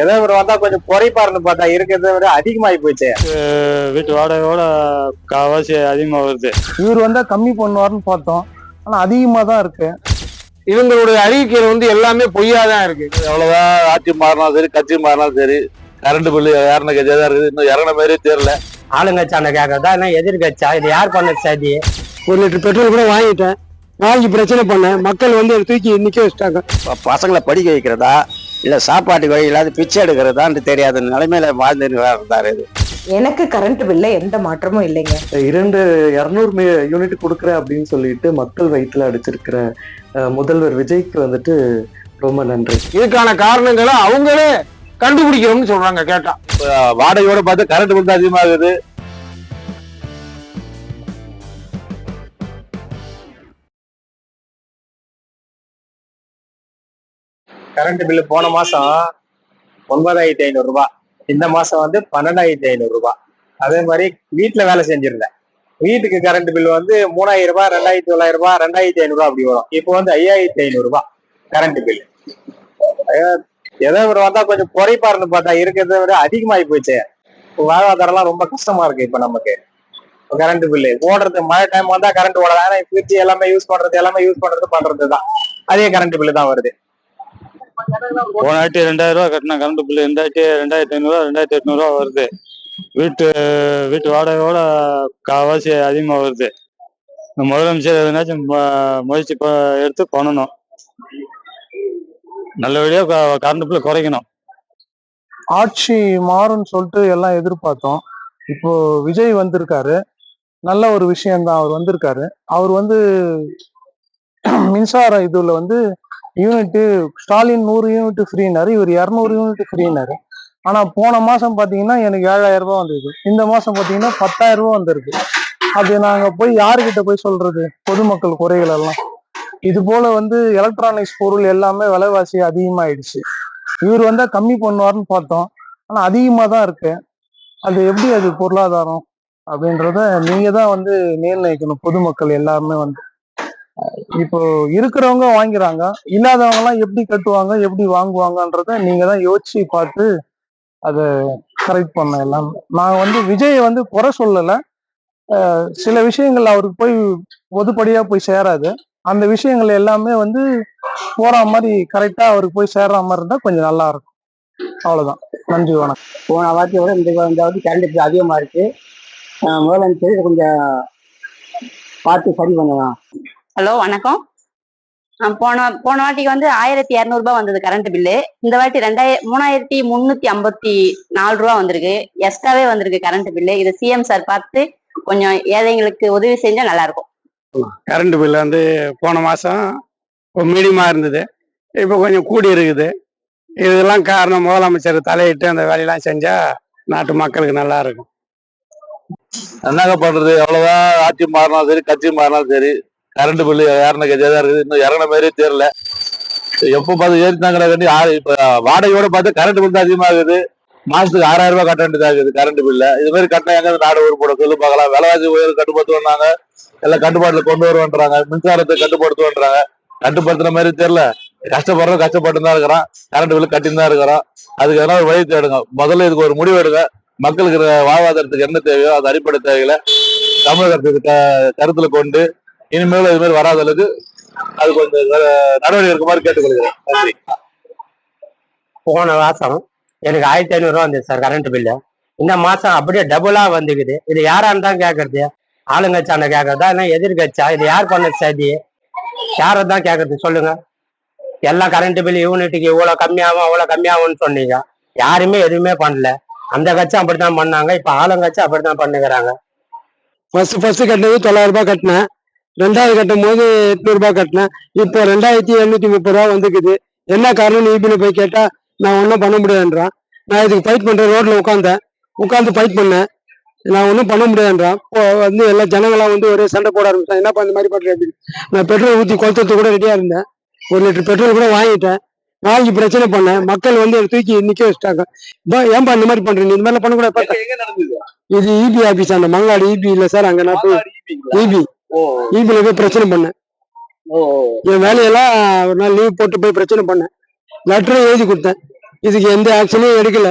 ஏதோ ஒரு வந்தா கொஞ்சம் குறைப்பாருன்னு பார்த்தா இருக்கிறத விட அதிகமாகி போச்சு. வீட்டு வாடகையோட காவாசி அதிகமா வருது. இவர் வந்தா கம்மி பண்ணுவாருன்னு பார்த்தோம், ஆனா அதிகமா தான் இருக்கு. இவங்களுடைய அறிவிக்கைகள் எல்லாமே பொய்யாதான் இருக்கு. எவ்வளவுதான் ஆட்சி மாறினாலும் சரி, கட்சி மாறினாலும் சரி, கரண்ட் பில்லு யாருன்னு கட்சியா தான் இருக்குது. இன்னும் இறங்கின மாதிரியே தெரியல. ஆளுங்கட்சான கேட்கறதா என்ன எதிர்கட்சா? இது யார் பண்ண சதி? 1 லிட்டர் பெட்ரோல் கூட வாங்கிட்டேன், வாங்கி பிரச்சனை பண்ணேன். மக்கள் தூக்கி நிக்க வச்சுட்டாங்க. பசங்களை படிக்க வைக்கிறதா இல்ல சாப்பாட்டுக்கு வழி இல்லாத பிச்சை எடுக்கிறதான்னு தெரியாத நிலைமையில வாழ்ந்துருந்தாரு. எனக்கு கரண்ட் பில்ல எந்த மாற்றமும் இல்லைங்க. 200 யூனிட் கொடுக்குறேன் அப்படின்னு சொல்லிட்டு மக்கள் வயிற்றுல அடிச்சிருக்கிற முதல்வர் விஜய்க்கு ரொம்ப நன்றி. இதுக்கான காரணங்களை அவங்களே கண்டுபிடிக்கிறோம்னு சொல்றாங்க. கேட்டா வாடகையோட பார்த்து கரண்ட் பில் தான் அதிகமாகுது. கரண்ட் பில்லு போன மாசம் 9,500 ரூபாய், இந்த மாசம் 12,500 ரூபாய். அதே மாதிரி வீட்டுல வேலை செஞ்சிருந்தேன், வீட்டுக்கு கரண்ட் பில் 3,000 ரூபாய், 2,900 ரூபாய், 2,500 ரூபாய் அப்படி வரும். இப்போ 5,500 ரூபாய் கரண்ட் பில். ஏதோ ஒரு வந்தா கொஞ்சம் குறைப்பாருன்னு பார்த்தா இருக்கிறத விட அதிகமாகி போச்சு. வாழ்வாதாரம்லாம் ரொம்ப கஷ்டமா இருக்கு. இப்ப நமக்கு கரண்ட் பில்லு ஓடுறது, மழை டைம் வந்தா கரண்ட் ஓடாது. ஆனா ஃபிரிட்ஜ் எல்லாமே யூஸ் பண்றதுதான் அதே கரண்ட் பில்லு தான் வருது. போன வாட்டி 2,000 ரூபா கட்டின கரண்ட் பில்லு இந்த வாட்டி 2,500 ரூபா, 2,800 ரூபா வருது. வீட்டு வாடகையோட காவாசி அதிகமா வருது. முதலமைச்சர் எதனாச்சும் முயற்சி எடுத்து பண்ணணும். நல்லபடியா கரண்ட் பில்லு குறைக்கணும். ஆட்சி மாறும்னு சொல்லிட்டு எல்லாம் எதிர்பார்த்தோம். இப்போ விஜய் வந்திருக்காரு, நல்ல ஒரு விஷயம்தான். அவர் வந்திருக்காரு. அவர் மின்சார இதுல யூனிட் ஸ்டாலின் 100 யூனிட் ஃப்ரீனாரு, இவர் 200 யூனிட் ஃப்ரீனாரு. ஆனா போன மாசம் பாத்தீங்கன்னா எனக்கு 7,000 ரூபாய் வந்திருக்கு, இந்த மாசம் பாத்தீங்கன்னா 10,000 ரூபாய் வந்திருக்கு. அது நாங்க போய் யாருக்கிட்ட போய் சொல்றது பொதுமக்கள் குறைகள் எல்லாம்? இது போல எலக்ட்ரானிக்ஸ் பொருள் எல்லாமே விலைவாசி அதிகமாயிடுச்சு. இவர் வந்தா கம்மி பண்ணுவாருன்னு பார்த்தோம், ஆனா அதிகமா தான் இருக்கு. அது எப்படி அது பொருளாதாரம் அப்படின்றத நீங்க தான் நிர்ணயிக்கணும். பொதுமக்கள் எல்லாருமே இப்போ இருக்கிறவங்க வாங்கிறாங்க, இல்லாதவங்க எல்லாம் எப்படி கட்டுவாங்க, எப்படி வாங்குவாங்கன்றத நீங்க தான் யோசிச்சு பார்த்து அதை கரெக்ட் பண்ண. எல்லாம் நாங்க விஜய் குறை சொல்லல. சில விஷயங்கள் அவருக்கு போய் பொதுப்படியா போய் சேராது. அந்த விஷயங்கள் எல்லாமே போற மாதிரி கரெக்டா அவருக்கு போய் சேர்ற மாதிரி இருந்தா கொஞ்சம் நல்லா இருக்கும். அவ்வளவுதான். நன்றி, வணக்கம். போன வாட்டியோட இந்த வாட்டி கரண்ட் பில் அதிகமா இருக்கு. முதலமைச்சர் கொஞ்சம் பார்த்து சரி பண்ணலாம். ஹலோ, வணக்கம். போன வாட்டிக்கு 1,200 ரூபாய் வந்தது கரண்ட் பில்லு. இந்த வாட்டி 3,354 ரூபா வந்திருக்கு. எக்ஸ்ட்ராவே வந்திருக்கு கரண்ட் பில்லு. இது சிஎம் சார் பார்த்து கொஞ்சம் ஏழைங்களுக்கு உதவி செஞ்சா நல்லா இருக்கும். கரண்ட் பில் போன மாசம் மீடியமா இருந்தது, இப்போ கொஞ்சம் கூடி இருக்குது. இதெல்லாம் காரணம் முதலமைச்சர் தலையிட்டு அந்த வேலையெல்லாம் செஞ்சா நாட்டு மக்களுக்கு நல்லா இருக்கும். என்னங்க பண்றது? எவ்வளவுதான் ஆட்சி மாறினாலும் சரி, கட்சி மாறினாலும் சரி, கரண்ட் பில்லு யாருன்னு கட்சியா தான் இருக்குது. இன்னும் இறங்கின மாதிரியே தெரியல. எப்போ பார்த்து ஏறினாங்கிற கண்டி இப்ப வாடகையோட பார்த்து கரண்ட் பில் தான் அதிகமாகுது. மாசத்துக்கு 6,000 ரூபாய் கட்ட வேண்டியதாகுது கரண்ட் பில்ல. இது மாதிரி கட்டினா எங்க நாடு உருப்பட சொல்லு பார்க்கலாம். விலைவாசி உயர்வு கட்டுப்படுத்துவாங்க, எல்லாம் கட்டுப்பாட்டுல கொண்டு வருவான்றாங்க. மின்சாரத்தை கட்டுப்படுத்துவான்றாங்க. கட்டுப்படுத்துற மாதிரி தெரியல. கஷ்டப்பட்டு தான் இருக்கிறான். கரண்ட் பில்லு கட்டின்னு தான் இருக்கிறோம். அதுக்கு எதனா ஒரு வழி தேடுங்க. முதல்ல இதுக்கு ஒரு முடிவு எடுங்க. மக்களுக்கு வாழ்வாதாரத்துக்கு என்ன தேவையோ அது அடிப்படை தேவைகளை தமிழகத்துக்கு கருத்துல கொண்டு இனிமேலும் இது மாதிரி வராத அளவுக்கு அது கொஞ்சம் நடவடிக்கை எடுக்க மாதிரி கேட்டுக்கொள்கிறேன். நன்றி. போன மாசம் எனக்கு 1,500 ரூபா வந்தது சார் கரண்ட் பில்லு. இந்த மாசம் அப்படியே டபுளா வந்துக்குது. இது யாரான்னு தான் கேட்கறது? ஆளுங்கட்சான கேட்கறதா இல்லை எதிர்கட்சா? இது யார் பண்ண சதி? யாரதான் கேட்கறது சொல்லுங்க? எல்லாம் கரண்ட் பில் யூனிட்டுக்கு இவ்வளவு கம்மியாகும் அவ்வளவு கம்மியாகும்னு சொன்னீங்க. யாருமே எதுவுமே பண்ணல. அந்த கட்சி அப்படித்தான் பண்ணாங்க, இப்ப ஆளுங்கட்சி அப்படித்தான் பண்ணுகிறாங்க. ஃபர்ஸ்ட் கட்டினது 900 ரூபாய் கட்டினேன், 2வது கட்டும் போது 800 ரூபாய் கட்டினேன். இப்போ 2,730 ரூபா வந்துக்குது. என்ன காரணம் ஈபில போய் கேட்டா நான் ஒன்றும் பண்ண முடியாதுன்றான். நான் இதுக்கு ஃபைட் பண்றேன், ரோட்ல உட்காந்து ஃபைட் பண்ணேன். நான் ஒன்றும் பண்ண முடியாதுன்றான். இப்போ எல்லா ஜனங்களாம் ஒரே சண்டை போட ஆரம்பிச்சான். என்னப்பா இந்த மாதிரி பண்றேன் அப்படின்னு. நான் பெட்ரோல் ஊற்றி கொளுத்துறதுக்கு கூட ரெடியா இருந்தேன். 1 லிட்டர் பெட்ரோல் கூட வாங்கிட்டேன், வாங்கி பிரச்சனை பண்ணேன். மக்கள் தூக்கி நிக்க வச்சுட்டாங்க. ஏன்பா இந்த மாதிரி பண்றீங்க? இந்த மாதிரி பண்ணக்கூடாது. இது இபி ஆபீஸ், அந்த மங்காடு இபி இல்ல சார், அங்க நான் போய் இபில போய் பிரச்சனை பண்ணேன். என் வேலையெல்லாம் ஒரு நாள் லீவ் போட்டு போய் பிரச்சனை பண்ணேன். லெட்டரும் எழுதி கொடுத்தேன். இதுக்கு எந்த ஆக்ஷனும் எடுக்கல.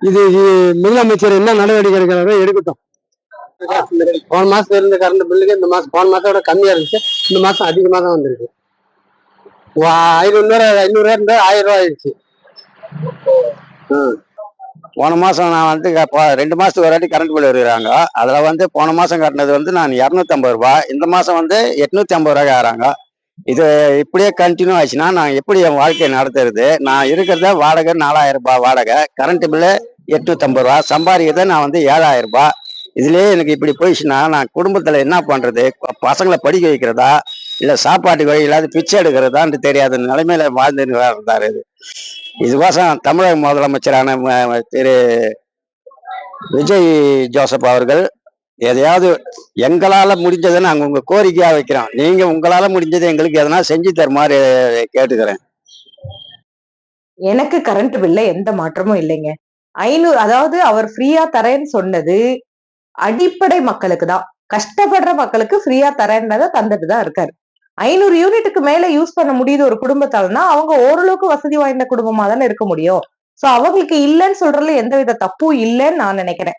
இது முதலமைச்சர் என்ன நடவடிக்கை எடுக்கிறாரோ எடுக்கட்டும். போன மாசம் இருந்த கரண்ட் பில்லுக்கு இந்த மாசம் போன மாசத்தோட கம்மியா இருந்துச்சு, இந்த மாசம் அதிகமா தான் வந்திருக்கு. 500 இருந்தா 1000 ரூபாய் ஆயிடுச்சு. போன மாசம் நான் வந்து 2 மாசத்துக்கு ஒரு வாட்டி கரண்ட் பில் வருகிறாங்க. அதுல வந்து போன மாசம் கட்டினது வந்து நான் 250 ரூபாய், இந்த மாசம் வந்து 850 ரூபாய் ஆகிறாங்க. இது இப்படியே கண்டினியூ ஆச்சுன்னா நான் எப்படி என் வாழ்க்கையை நடத்துறது? நான் இருக்கிறத வாடகை 4000 ரூபாய் வாடகை, கரண்ட் பில்லு 850 ரூபாய், சம்பாதிக்கிறத நான் வந்து 7000 ரூபாய். இதுலயே எனக்கு இப்படி போயிடுச்சுன்னா நான் குடும்பத்துல என்ன பண்றது? பசங்களை படிக்க வைக்கிறதா இல்ல சாப்பாட்டுக்கு வழி இல்லாத பிச்சை எடுக்கிறதான்னு தெரியாத நிலைமையில வாழ்ந்துன்னு இருந்தாரு. இதுக்கோசம் தமிழக முதலமைச்சரான திரு விஜய் ஜோசப் அவர்கள் எதையாவது எங்களால முடிஞ்சதை நாங்க உங்க கோரிக்கையா வைக்கிறோம். நீங்க உங்களால முடிஞ்சதை எங்களுக்கு எதனா செஞ்சு தருமாறு கேட்டுக்கிறேன். எனக்கு கரண்ட் பில்ல எந்த மாற்றமும் இல்லைங்க. 500, அதாவது அவர் ஃப்ரீயா தரேன்னு சொன்னது அடிப்படை மக்களுக்கு தான். கஷ்டப்படுற மக்களுக்கு ஃப்ரீயா தரேன்றதை தந்துட்டு தான் இருக்காரு. 500 யூனிட்டுக்கு மேல யூஸ் பண்ண முடியுது ஒரு குடும்பத்தாலனா அவங்க ஓரளவுக்கு வசதி வாய்ந்த குடும்பமா தானே இருக்க முடியும். சோ அவங்களுக்கு இல்லைன்னு சொல்றதுல எந்தவித தப்பும் இல்லைன்னு நான் நினைக்கிறேன்.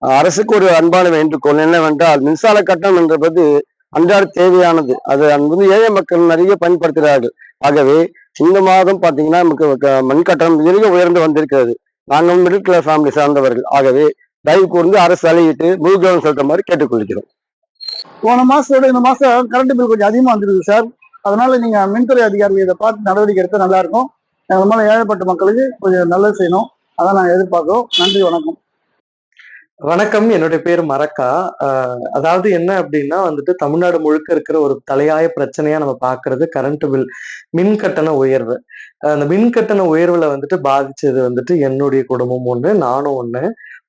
அரசுக்கு ஒரு அன்பான வேண்டுகோள் என்னவென்றால், மின்சார கட்டணம் என்பது அன்றாட தேவையானது. அது வந்து ஏழை மக்கள் நிறைய பயன்படுத்துகிறார்கள். ஆகவே இந்த மாதம் பாத்தீங்கன்னா நமக்கு மின் கட்டணம் மிக உயர்ந்து வந்திருக்கிறது. நாங்கள் மிடில் கிளாஸ் ஃபேமிலி சார்ந்தவர்கள். ஆகவே தயவு கூர்ந்து அரசு தலையிட்டு முழு கவனம் செலுத்த மாதிரி கேட்டுக்கொள்கிறோம். போன மாசத்தோட இந்த மாசம் கரண்ட் பில் கொஞ்சம் அதிகமா வந்துருக்கு சார். அதனால நீங்க மின்துறை அதிகாரிகள் இதை பார்த்து நடவடிக்கை எடுத்தா நல்லா இருக்கும். அது மாதிரி ஏழைப்பட்ட மக்களுக்கு கொஞ்சம் நல்லது செய்யணும். அதான் நாங்கள் எதிர்பார்க்கிறோம். நன்றி, வணக்கம். வணக்கம், என்னுடைய பேர் மரக்கா. அதாவது என்ன அப்படின்னா வந்துட்டு தமிழ்நாடு முழுக்க இருக்கிற ஒரு தலையாய பிரச்சனையா நம்ம பாக்குறது கரண்ட் பில், மின் கட்டண உயர்வு. அந்த மின் கட்டண உயர்வுல வந்துட்டு பாதிச்சது வந்துட்டு என்னுடைய குடும்பம் ஒண்ணு, நானும் ஒண்ணு.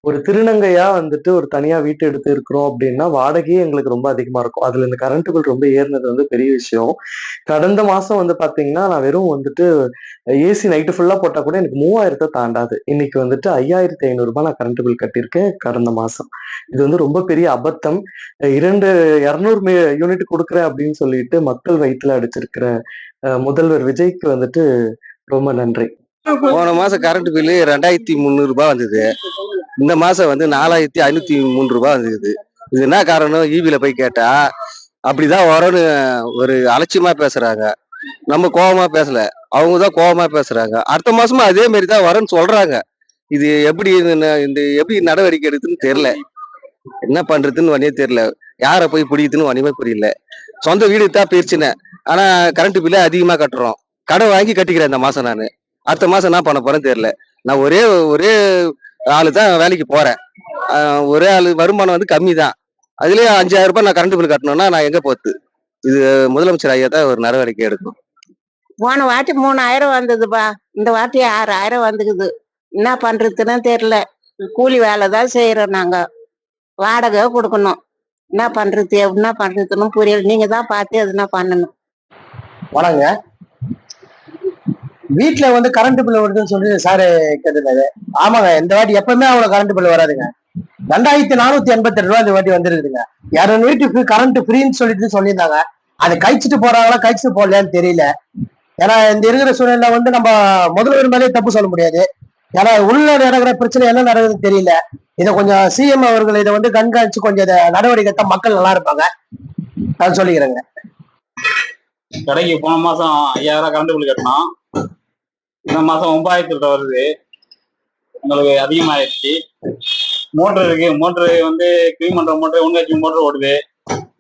ஒரு திருநங்கையா வந்துட்டு ஒரு தனியா வீட்டு எடுத்து இருக்கிறோம் அப்படின்னா வாடகையே எங்களுக்கு ரொம்ப அதிகமா இருக்கும். அதுல இந்த கரண்ட் பில் ரொம்ப ஏறினது வந்து பெரிய விஷயம். கடந்த மாசம் வந்து பாத்தீங்கன்னா நான் வெறும் வந்துட்டு ஏசி நைட்டு ஃபுல்லா போட்டா கூட எனக்கு 3000 தாண்டாது. இன்னைக்கு வந்துட்டு 5500 ரூபாய் நான் கரண்ட் பில் கட்டியிருக்கேன் கடந்த மாசம். இது வந்து ரொம்ப பெரிய அபத்தம். 200 யூனிட் கொடுக்குறேன் அப்படின்னு சொல்லிட்டு மக்கள் வயிற்றுல அடிச்சிருக்கிற முதல்வர் விஜய்க்கு வந்துட்டு ரொம்ப நன்றி. போன மாசம் கரண்ட் பில்லு 2300 ரூபாய் வந்தது. இந்த மாசம் வந்து 4503 ரூபாய் வந்தது. இது என்ன காரணம்? ஈபில போய் கேட்டா அப்படிதான் வரும்னு ஒரு அலட்சியமா பேசுறாங்க. நம்ம கோபமா பேசல, அவங்கதான் கோபமா பேசுறாங்க. அடுத்த மாசமும் அதே மாதிரி தான் வரும்னு சொல்றாங்க. இது எப்படி இந்த எப்படி நடவடிக்கை எடுக்குன்னு தெரியல. என்ன பண்றதுன்னு வழியே தெரியல. யாரை போய் பிடிக்குதுன்னு ஒண்ணுமே புரியல. சொந்த வீடு தான் பிரச்சனை. ஆனா கரண்ட் பில்ல அதிகமா கட்டுறோம். கடை வாங்கி கட்டிக்கிறேன் இந்த மாசம். நான் அடுத்த மாசம் என்ன பண்ண போறேன்னு தெரியல. நான் ஒரே ஆளு தான் வேலைக்கு போறேன். ஒரே ஆளு வருமானம் வந்து கம்மி தான். அதுலயே 5000 ரூபாய் நான் கரண்ட் பில் கட்டணும்னா நான் எங்க போறது? இது முதலமைச்சர் ஐயா தான் ஒரு நடவடிக்கை எடுக்கணும். போன வாட்டி 3000 வந்ததுப்பா, இந்த வாட்டி 6000 வந்துக்குது. என்ன பண்றதுன்னு தெரியல. கூலி வேலை தான் செய்யறோம் நாங்க, வாடகை கொடுக்கணும். என்ன பண்றது என்ன பண்றதுன்னு புரியல. நீங்க தான் பார்த்து எதுனா பண்ணணும். வணங்க. வீட்டுல வந்து கரண்ட் பில் வருதுன்னு சொல்லி சாரு கேட்டிருந்தாரு. ஆமாங்க, இந்த வாட்டி எப்பவுமே அவ்வளவு கரண்ட் பில் வராதுங்க. 2488 ரூபாய் இந்த வாட்டி வந்துருக்குதுங்க. 200 வீட்டுக்கு கரண்ட் ஃப்ரீன்னு சொல்லியிருந்தாங்க. அதை கழிச்சுட்டு போறாங்களா கழிச்சுட்டு போடலையான்னு தெரியல. ஏன்னா இந்த இருக்கிற சூழ்நிலை வந்து நம்ம முதல்வர் மேலே தப்பு சொல்ல முடியாது. ஏன்னா உள்ள நடக்கிற பிரச்சனை என்ன நடக்குதுன்னு தெரியல. இதை கொஞ்சம் சிஎம் அவர்கள் இதை வந்து கண்காணிச்சு கொஞ்சம் இதை நடவடிக்கை எடுத்தா மக்கள் நல்லா இருப்பாங்க. அது சொல்லிக்கிறேங்க. கடைக்கு போன மாசம் 5000 கரண்ட் பில் கட்டணும். இந்த மாசம் 9000 வருது. உங்களுக்கு அதிகமாயிடுச்சு. மோட்டர் இருக்கு. மோட்டரு வந்து கிளீன் பண்ற மோட்டர், உண்காட்சி மோட்டர் ஓடுது.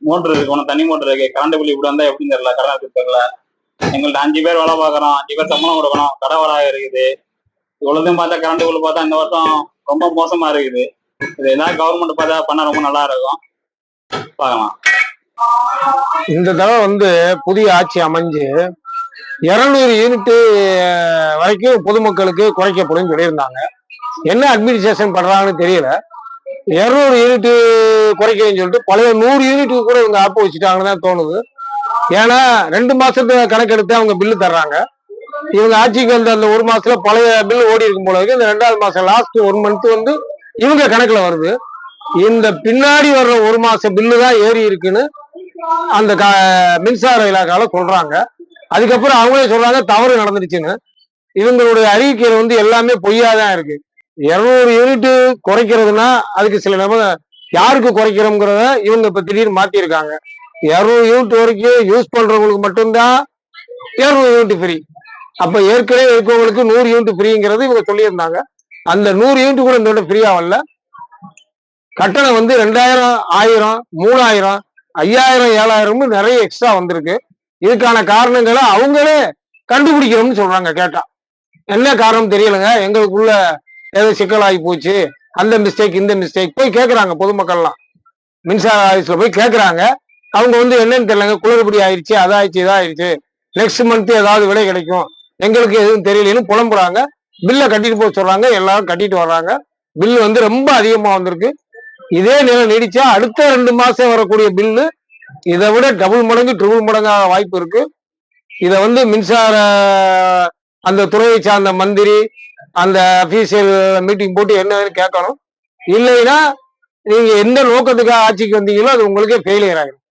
மோட்டர் இருக்கு, ஒன்று தண்ணி மோட்டர் இருக்கு. கரண்ட் பில் இப்படி வந்தா எப்படின்னு தெரியல. கடன் தெரியல. எங்கள்ட்ட 5 பேர் வேலை பார்க்குறோம். 5 பேர் சம்பளம் கொடுக்கணும். கடை வாடகை இருக்குது. இவ்வளவுதையும் பார்த்தா கரண்ட் பில் பார்த்தா இந்த வருஷம் ரொம்ப மோசமா இருக்குது. இது ஏதாவது கவர்மெண்ட் பார்த்தா பண்ணா ரொம்ப நல்லா இருக்கும். பார்க்கலாம். இந்த தடவை வந்து புதிய ஆட்சி அமைஞ்சு 200 யூனிட் வரைக்கும் பொதுமக்களுக்கு குறைக்கப்படும் சொல்லியிருந்தாங்க. என்ன அட்மினிஸ்ட்ரேஷன் பண்றாங்கன்னு தெரியல. 200 யூனிட் குறைக்கணும்னு சொல்லிட்டு பழைய 100 யூனிட்டுக்கு கூட இவங்க ஆப்பு வச்சுட்டாங்கன்னு தான் தோணுது. ஏன்னா 2 மாசத்து கணக்கெடுத்து அவங்க பில்லு தர்றாங்க. இவங்க ஆட்சிக்கு வந்த அந்த 1 மாசத்துல பழைய பில் ஓடி இருக்கும் போல இருக்கு. இந்த 2வது மாசம் லாஸ்ட் 1 மந்த் வந்து இவங்க கணக்குல வருது. இந்த பின்னாடி வர்ற 1 மாச பில்லு தான் ஏறி இருக்குன்னு அந்த மின்சார இலாக்கால சொல்றாங்க. அதுக்கப்புறம் அவங்களே சொல்றாங்க தவறு நடந்துருச்சுன்னு. இவங்களுடைய அறிவிக்கையில வந்து எல்லாமே பொய்யாதான் இருக்கு. 200 யூனிட் குறைக்கிறதுனா அதுக்கு சில யாருக்கு குறைக்கிறோங்கிறத இவங்க இப்ப திடீர்னு மாத்திருக்காங்க. 200 யூனிட் வரைக்கும் யூஸ் பண்றவங்களுக்கு மட்டும்தான் 200 யூனிட் ஃப்ரீ. அப்ப ஏற்கனவே இருக்கவங்களுக்கு 100 யூனிட் ஃப்ரீங்கிறது இவங்க சொல்லியிருந்தாங்க. அந்த 100 யூனிட் கூட இந்த ஃப்ரீயா வரல. கட்டணம் வந்து 2000, 1000, 3000, 5000, 7000 நிறைய எக்ஸ்ட்ரா வந்திருக்கு. இதுக்கான காரணங்களை அவங்களே கண்டுபிடிக்கணும்னு சொல்றாங்க. கேட்டா என்ன காரணம் தெரியலங்க, எங்களுக்குள்ள ஏதோ சிக்கலாகி போச்சு, அந்த மிஸ்டேக் இந்த மிஸ்டேக் போய் கேட்கறாங்க பொதுமக்கள்லாம். மின்சார ஆஃபீஸ்ல போய் கேட்கறாங்க. அவங்க வந்து என்னன்னு தெரியலங்க, குளறுபடி ஆயிடுச்சு, அதாயிடுச்சு, இதாயிடுச்சு, நெக்ஸ்ட் மந்த் ஏதாவது விலை கிடைக்கும், எங்களுக்கு எதுவும் தெரியலன்னு புலம்புறாங்க. பில்லை கட்டிட்டு போக சொல்றாங்க. எல்லாரும் கட்டிட்டு வர்றாங்க. பில்லு வந்து ரொம்ப அதிகமா வந்திருக்கு. இதே நிலை நீடிச்சா அடுத்த 2 மாசம் வரக்கூடிய பில்லு இதை விட டபுள் மடங்கு ட்ரிபிள் மடங்காக வாய்ப்பு இருக்கு. இதை வந்து மின்சார அந்த துறையை சார்ந்த மந்திரி அந்த அபிஷியல் மீட்டிங் போட்டு என்னன்னு கேட்கணும். இல்லைன்னா நீங்க எந்த நோக்கத்துக்காக ஆட்சிக்கு வந்தீங்களோ அது உங்களுக்கே ஃபெயிலியர் ஆகிடும்.